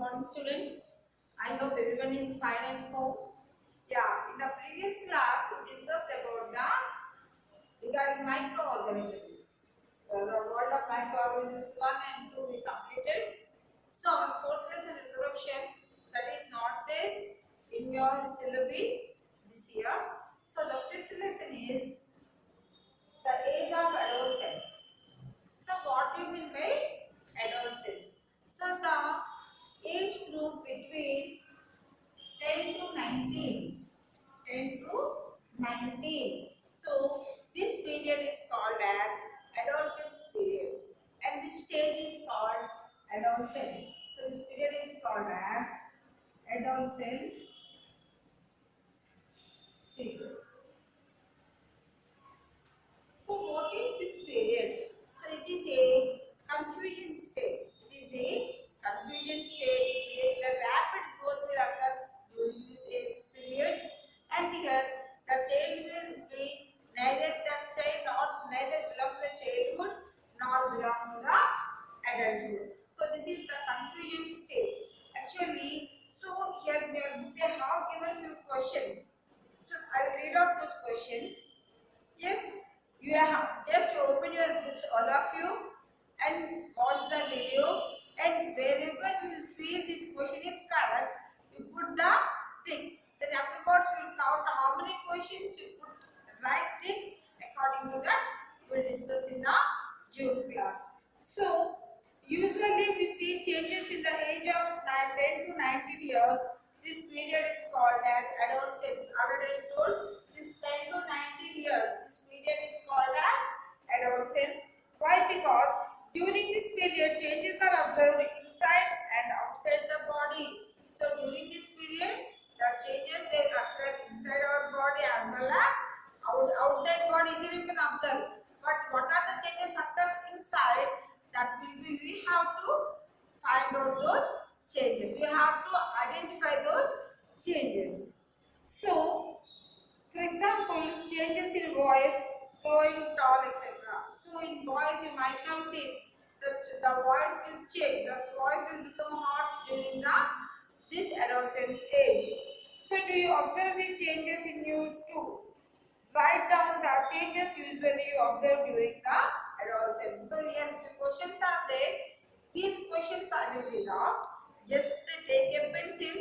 Morning students. I hope everyone is fine at home. Yeah, in the previous class we discussed about the regarding microorganisms. The world of microorganisms 1 and 2 we completed. So our fourth lesson introduction that is not there in your syllabi this year. So the fifth lesson is the age of adolescence. So what do you mean by adolescence? So the age group between 10 to 19. 10 to 19. So this period is called as adolescence period and this stage is called adolescence. So this period is called as adolescence period. So what is this period? So it is a confusion state. It is a confusion state. It is the rapid growth will occur during this age period, and here the child will be neither the child not neither belong to the childhood nor belong to the adulthood. So this is the confusion state. Actually, so here in your book they have given few questions. So I will read out those questions. Yes, you have just open your books, all of you, and watch the video. And wherever you feel this question is correct, you put the tick. Then afterwards, you will count how many questions you put right tick. According to that, we will discuss in the June class. So, usually we see changes in the age of 10 to 19 years. This period is called as adolescence. Already I told this 10 to 19 years. This period is called as adolescence. Why? Because during this period changes are observed inside and outside the body. So during this period the changes they occur inside our body as well as outside body easily you can observe. But what are the changes occurs inside? That will be we have to find out those changes. We have to identify those changes. So, for example, changes in voice, growing tall, etc. So, in boys, you might have seen that the voice will change. The voice will become harsh during the this adolescence age. So, do you observe the changes in you too? Write down the changes usually you observe during the adolescence. So here few questions are there. These questions I will read out. Just take a pencil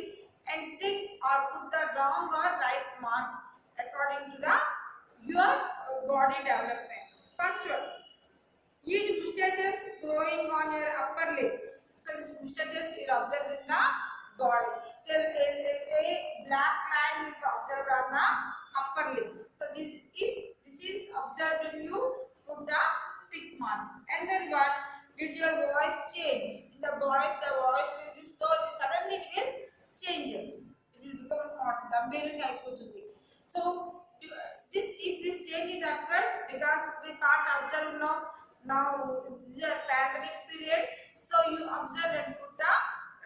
and tick or put the wrong or right mark according to the your body development. First one. Use mustaches growing on your upper lip. So these mustaches you observe in the boys. So a black line will be observed on the upper lip. So if this is observed in you, put the tick mark. And then what? Did your voice change? In the boys, the voice will be slowly, suddenly it will changes. It will become hoarse. Gambhiranగా అయిపోతుంది. So this if this change is occurred because we can't observe now this is a pandemic period. So you observe and put the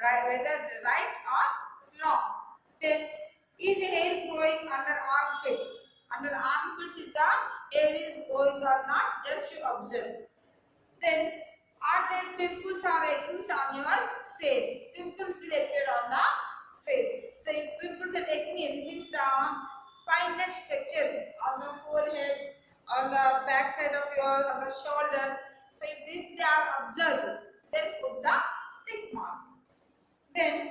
right whether right or wrong. Then is hair growing under armpits? Under armpits if the hair is growing or not, just you observe. Then are there pimples or acne on your face? Pimples will appear on the face. So if pimples and acne means the spine-like structures on the forehead, on the back side of your on the shoulders. So if they are observed, then put the tick mark. Then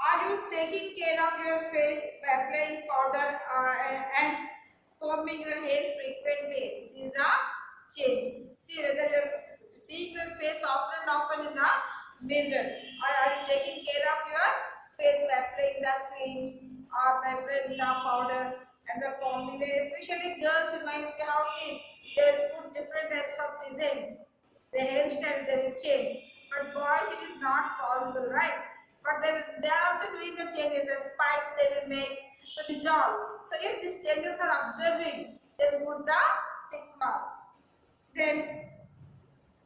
are you taking care of your face by applying powder and combing your hair frequently? This is the change. See whether you're seeing your face often in the mirror, or are you taking care of your face by applying the creams or by applying the powder and the combing. Especially girls, you might have seen they put different types of designs. The hairstyles they will change, but boys it is not possible, right? But they are also doing the changes. The spikes they will make. So these all. So if these changes are observing, they will put the tick mark. Then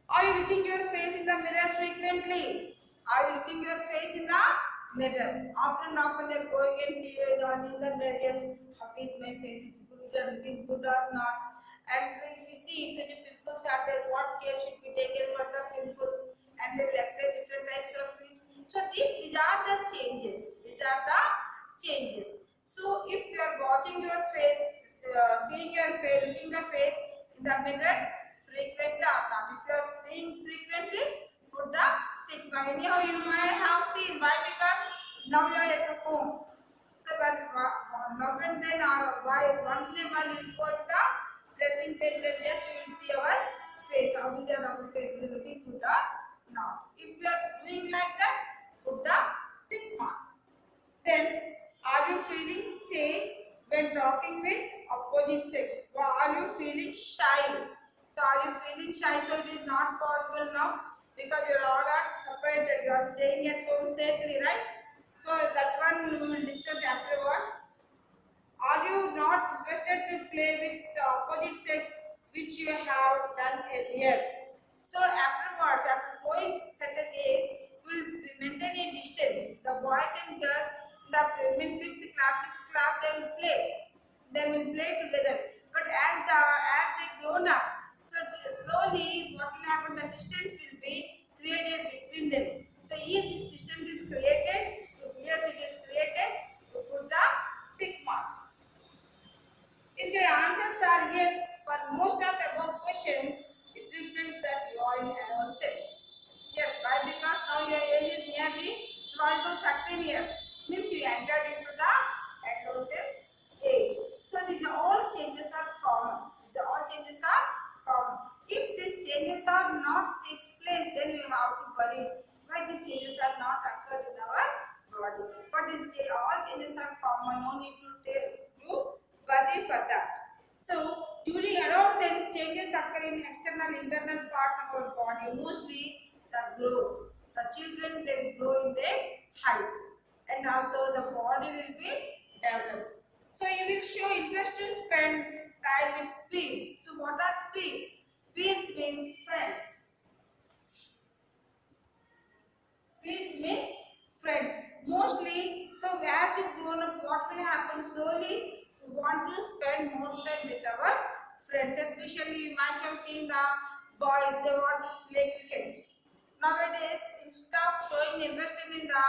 are you looking your face in the mirror frequently? Are you looking your face in the mirror? Often you're going and see you in the mirror. Yes, how is my face is good or looking good or not? And if you see if any pimples are there, what care should be taken for the pimples? And they will apply different types of creams. So these are the changes. These are the changes. So if you are watching your face, seeing your face, looking the face in the mirror frequently or not. If you are seeing frequently, put the tick mark. Anyhow, you may have seen. Why? Because now you are at home. So when now and then or why once in a while you will go to the dressing table and yes, you will see our face. How is our face is looking good or not? If you are doing like that, put the tick mark. Then, are you feeling safe when talking with opposite sex? Or are you feeling shy? So, are you feeling shy? So, it is not possible now because you all are separated. You are staying at home safely, right? So, that one we will discuss afterwards. Are you not interested to play with the opposite sex which you have done earlier? So afterwards, after going certain age, you will maintain a distance. The boys and girls, the means fifth class, sixth class, they will play. They will play together. But as they grown up, so slowly what will happen? The distance will be created between them. So is this distance is created? If yes, it is created. So put the tick mark. If your answers are yes for most of the above questions, it reflects that you are in adolescence. Yes, why? Because now your age is nearly 12 to 13 years. Means you entered into the adolescence age. So these all changes are common. These all changes are common. If these changes are not takes place, then we have to worry why these changes are not occurred in our body. But these all changes are common. No need to tell you worry for that. So, during adolescence, changes occur in external internal parts of our body, mostly the growth. The children they grow in their height and also the body will be developed. So, you will show interest to spend time with peers. So, what are peers? Peers means friends. Peace means friends. Mostly, so as you grow up, what will happen slowly? We want to spend more time with our friends. Especially, you might have seen the boys, they want to play cricket. Nowadays, instead of showing interest in the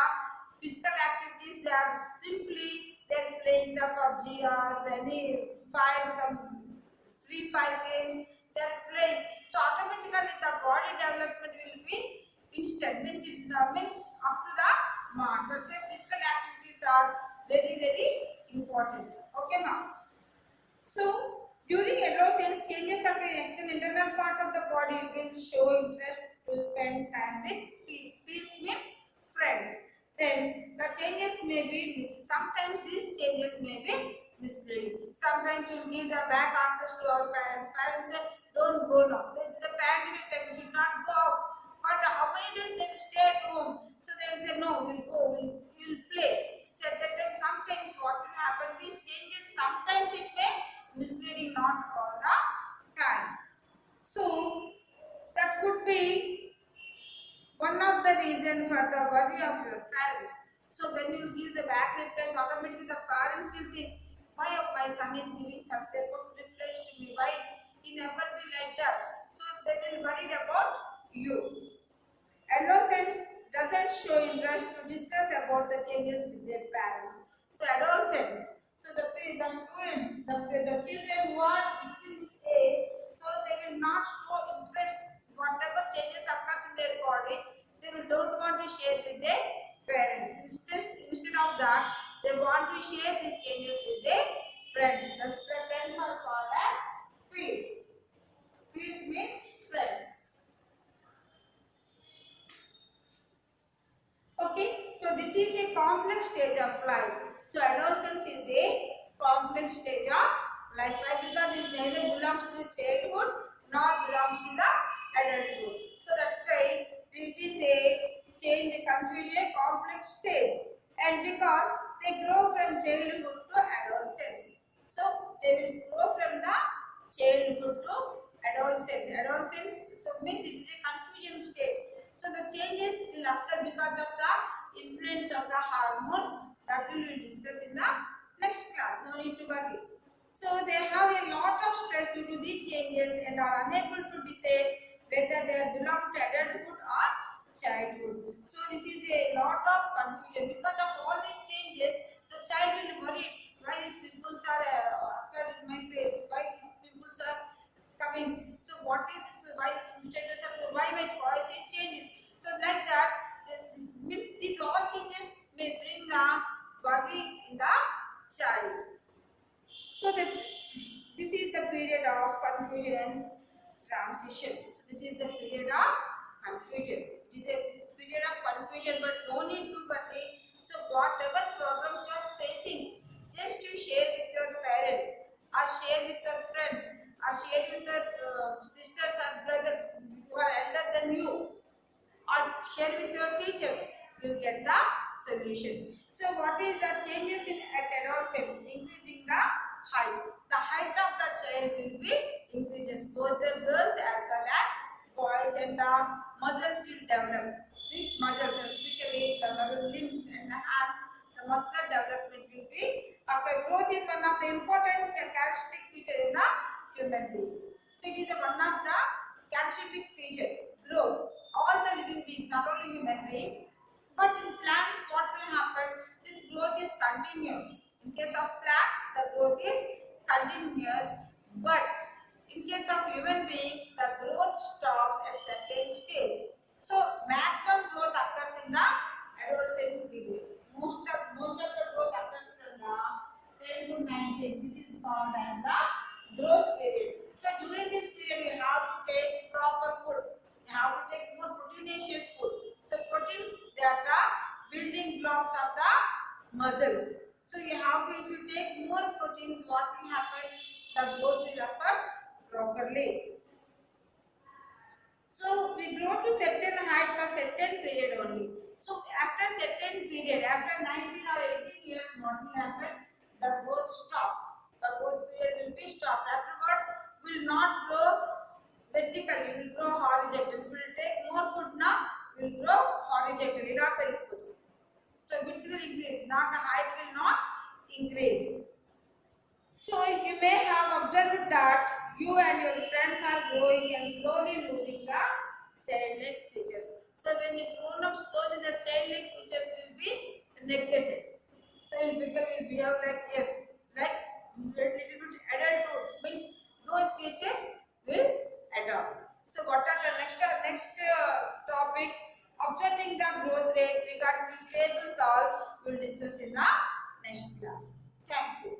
physical activities, they are simply they're playing the PUBG or any fire some free fire games. They're playing. So automatically the body development will be instant. Means it's the mean up to the mark. That's why physical activities are very important. Okay, ma'am. So, during adolescence, changes occur in external internal parts of the body will show interest to spend time with peace. Peace means friends. Then the changes may be sometimes these changes may be misleading. Sometimes you give the back answers to our parents. Parents say, don't go now. This is the pandemic time, you should not go out. But how many days they will stay at home? So they will say, no, we'll go, we'll play. So at that time, sometimes what will happen, these changes, sometimes it may misleading, not all the time. So that could be one of the reason for the worry of your parents. So when you give the back replies, automatically the parents will think, why my son is giving such type of replies to me? Why he never be like that? So they will worried about you. Adolescents doesn't show interest to discuss about the changes with their parents. So adolescents, so the students, the children who are between this age, so they will not show interest whatever changes occurs in their body, they will don't want to share with their parents. Instead of that, they want to share these changes with their friends. The friends are called as peers. Peers means friends. Okay, so this is a complex stage of life. So adolescence is a complex stage of life. Why? Because it neither belongs to the childhood nor belongs to the adulthood. So that's why it is a change, a confusion, complex stage. And because they grow from childhood to adolescence. So they will grow from the childhood to adolescence. Adolescence so means it is a confusion state. So the changes will occur because of the influence of the hormones that we will discuss in the next class. No need to worry. So they have a lot of stress due to these changes and are unable to decide whether they belong to adulthood or childhood. So this is a lot of confusion because of all these changes. The child will worry why these pimples are occurred in my face, why these pimples are coming. So what is this? Why these mustaches are? Why my voice is changes? So like that, means these all changes may bring the worry in the child. So this is the period of confusion and transition. So this is the period of confusion. It is a period of confusion, but no need to worry. So whatever problems you are facing, just you share with your parents, or share with your friends, or share with your sisters or brothers who are elder than you, or share with your teachers, you will get the solution. So what is the changes in at adolescence? Increasing the height. The height of the child will be increases. Both the girls as well as boys, and the muscles will develop. These muscles, especially the muscle limbs and the hands, the muscular development will be occur. Growth is one of the important characteristic feature in the human beings. So it is one of the characteristic feature. Growth. All the living beings, not only human beings, but in plants, what will happen? This growth is continuous. In case of plants, the growth is continuous, but in case of human beings, the growth stops at certain stage. So maximum growth occurs in the adolescent period. Most of the growth occurs from the 10 to 19. This is called as the growth period. So during this period, we have to take proper food. We have to take more proteinaceous food. So proteins, they are the building blocks of the muscles. So you have to, if you take more proteins, what will happen? The growth will occur properly. So we grow to certain height for certain period only. So after certain period, after 19 or 18 years, what will happen? The growth stop. The growth period will be stopped. Afterwards, will not grow vertically, will grow horizontal. If we will take more food now, will grow horizontally. So width will increase, not the height will not increase. So you may have observed that you and your friends are growing and slowly losing the childlike features. So when you grown up slowly, the childlike features will be neglected. So you behave like yes, like little bit adulthood means those features will adopt. So what are the next topic? Observing the growth rate regarding this table solve, we will discuss in the next class. Thank you.